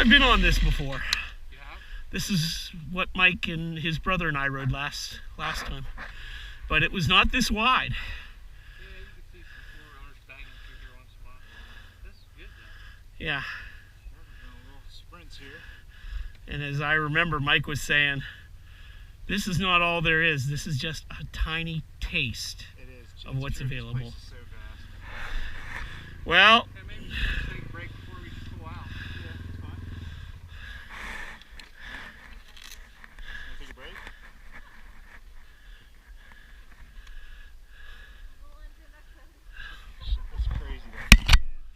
I've been on this before. You have? This is what Mike and his brother and I rode last time. But it was not this wide. Yeah, you can see some 4-runners banging through here once in a while. This is good though. Yeah. We're doing little sprints here. And as I remember, Mike was saying, this is not all there is. This is just a tiny taste of what's available. So Well, okay, maybe we should take a break before we pull out. Yeah, that's fine. Want to take a break? It's crazy though.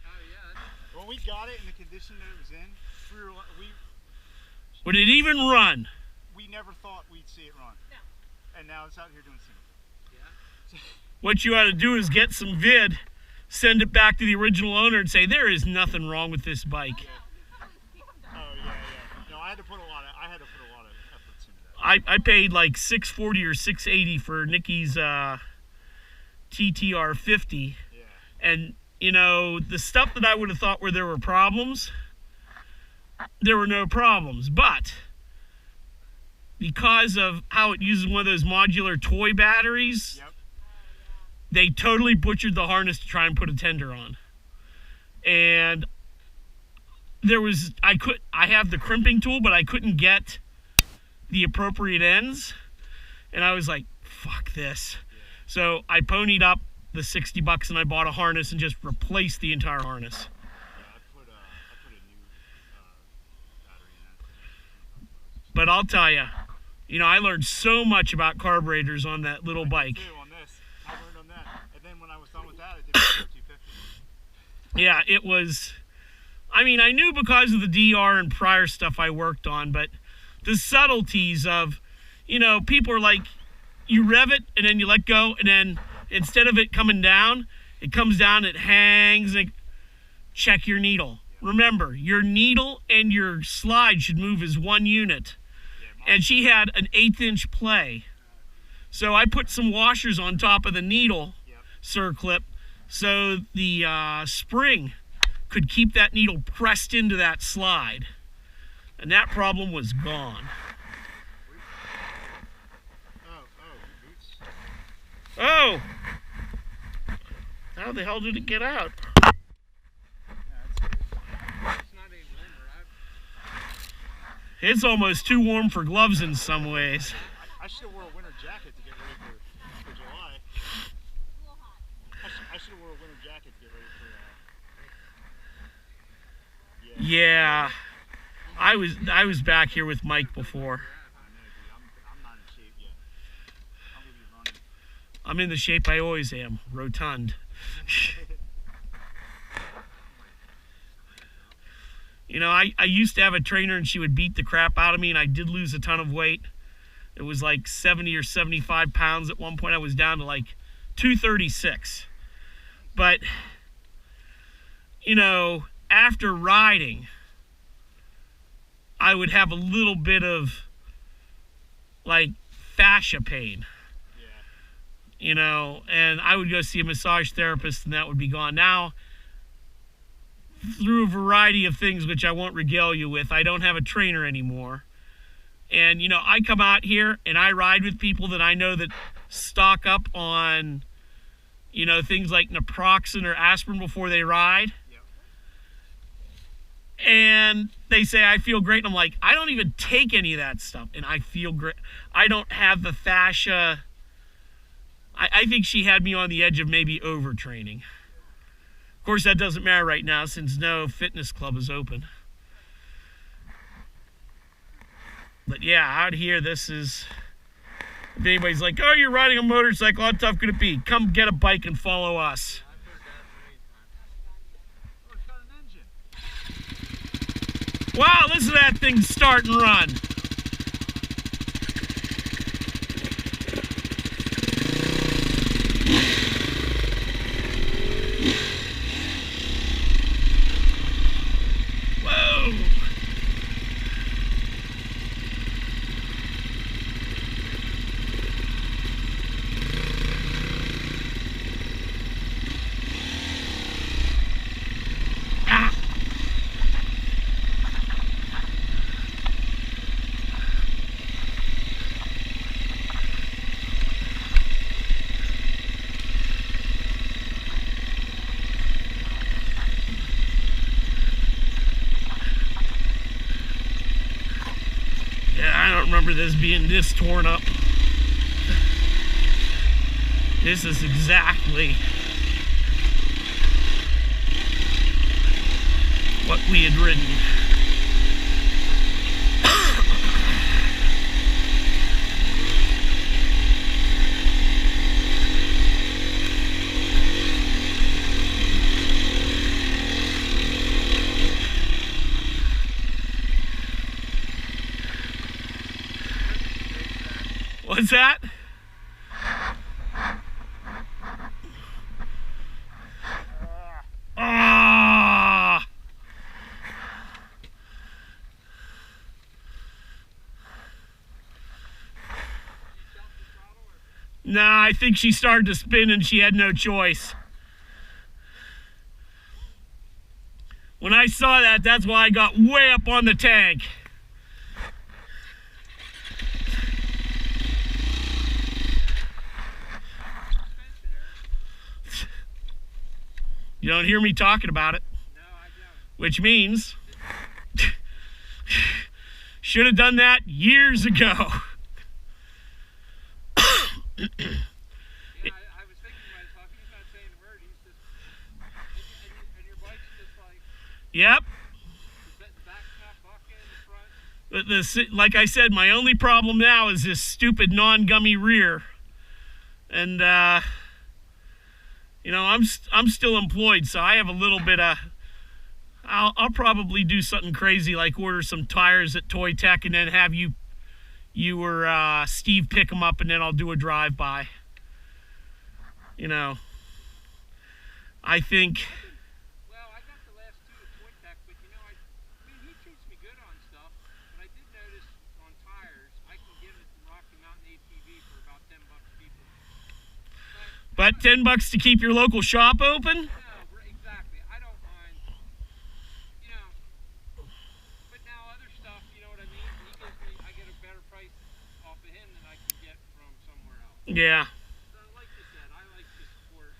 Oh yeah. When we got it in the condition that it was in, would it even run? we never thought we'd see it run. No. And now it's out here doing single. Yeah. What you ought to do is get some vid, send it back to the original owner and say, there is nothing wrong with this bike. Oh yeah. No, I had to put a lot of efforts into that. I paid like $640 or $680 for Nikki's TTR 50. Yeah. And, you know, the stuff that I would have thought there were problems, there were no problems. But because of how it uses one of those modular toy batteries, Yep. they totally butchered the harness to try and put a tender on. And I have the crimping tool, but I couldn't get the appropriate ends. And I was like, fuck this. So I ponied up the $60 and I bought a harness and just replaced the entire harness. Yeah, I put a new battery in that. But I'll tell you, I learned so much about carburetors on that little bike. On this, I learned on that. And then when I was done with that, I did 250. Yeah, it was. I knew because of the DR and prior stuff I worked on, but the subtleties of, people are like, you rev it and then you let go, and then instead of it coming down, it comes down, it hangs, and check your needle. Remember, your needle and your slide should move as one unit. And she had an 1/8" play. So I put some washers on top of the needle circlip so the spring could keep that needle pressed into that slide. And that problem was gone. Oh! How the hell did it get out? It's almost too warm for gloves in some ways. I should have wore a winter jacket to get ready for July. I should have wore a winter jacket to get ready for Yeah. I was back here with Mike before. I'm not in shape yet. I'm gonna be running. I'm in the shape I always am, rotund. I used to have a trainer and she would beat the crap out of me, and I did lose a ton of weight. It was like 70 or 75 pounds. At one point I was down to like 236. But, after riding, I would have a little bit of like fascia pain. And I would go see a massage therapist and that would be gone. Now, through a variety of things which I won't regale you with, I don't have a trainer anymore. And, I come out here and I ride with people that I know that stock up on, things like naproxen or aspirin before they ride. And they say, I feel great. And I'm like, I don't even take any of that stuff. And I feel great. I don't have the fascia. I think she had me on the edge of maybe overtraining. Of course, that doesn't matter right now since no fitness club is open. But yeah, out here, this is... If anybody's like, oh, you're riding a motorcycle, how tough could it be? Come get a bike and follow us. Wow, listen to that thing start and run. Whoa. this being this torn up. This is exactly what we had ridden. What's that? Ah! Nah, I think she started to spin and she had no choice. When I saw that, that's why I got way up on the tank. You don't hear me talking about it. No, I don't. Which means should have done that years ago. Yeah, I was thinking about it, talking. He's not saying a word. He's just, and your bike's just like, Yep. the back's not bucking, the front. But like I said, my only problem now is this stupid non-gummy rear. And you know, I'm still employed, so I have a little bit of. I'll probably do something crazy like order some tires at Toy Tech and then have you or Steve pick them up, and then I'll do a drive-by. You know, I think. Well, I got the last two at Toy Tech, but you know, I mean, he treats me good on stuff. But I did notice on tires, I can get it from Rocky Mountain ATV for about $10 cheaper. But $10 to keep your local shop open? No, exactly. I don't mind. You know, but now other stuff, you know what I mean? I get a better price off of him than I can get from somewhere else. Yeah. So like you said, I like to support.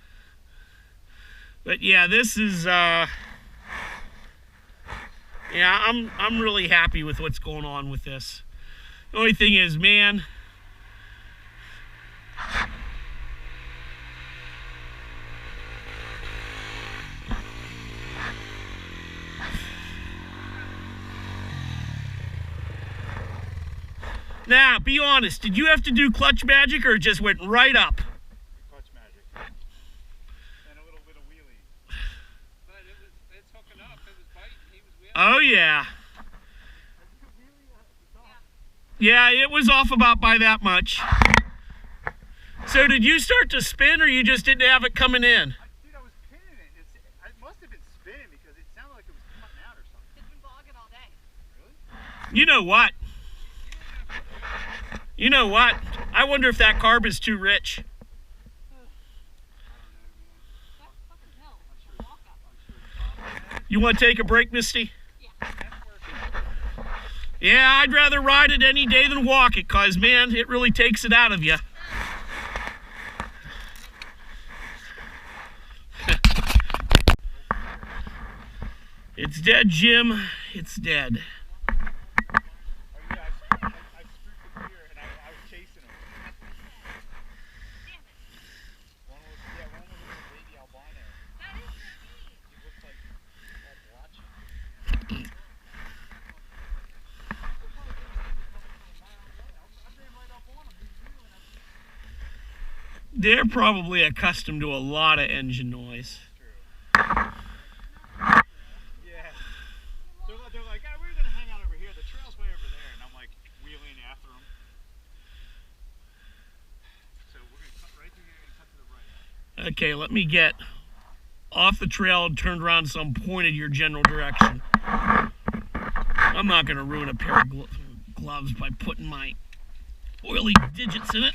But yeah, this is yeah, I'm really happy with what's going on with this. The only thing is, man, now, be honest, did you have to do clutch magic or it just went right up? Clutch magic. And a little bit of wheelie. But it's hooking up. It was biting. He was wheeling. Oh, yeah. Yeah, it was off about by that much. So did you start to spin or you just didn't have it coming in? Dude, I was pinning it. It must have been spinning because it sounded like it was cutting out or something. It's been bogging all day. Really? You know what? You know what? I wonder if that carb is too rich. That's fucking hell. It's a walk up. You want to take a break, Misty? Yeah. Yeah, I'd rather ride it any day than walk it, cause man, it really takes it out of you. It's dead, Jim. It's dead. Oh, yeah, I screwed the gear and I was chasing him. One was a baby albino. That is so neat. He looked like all blotchy. They're probably accustomed to a lot of engine noise. Yeah. They're like, ah, we're gonna hang out over here. The trail's way over there, and I'm like wheeling after them. So we're gonna cut right through here and cut to the right. Okay, let me get off the trail and turned around some pointed your general direction. I'm not gonna ruin a pair of gloves by putting my oily digits in it.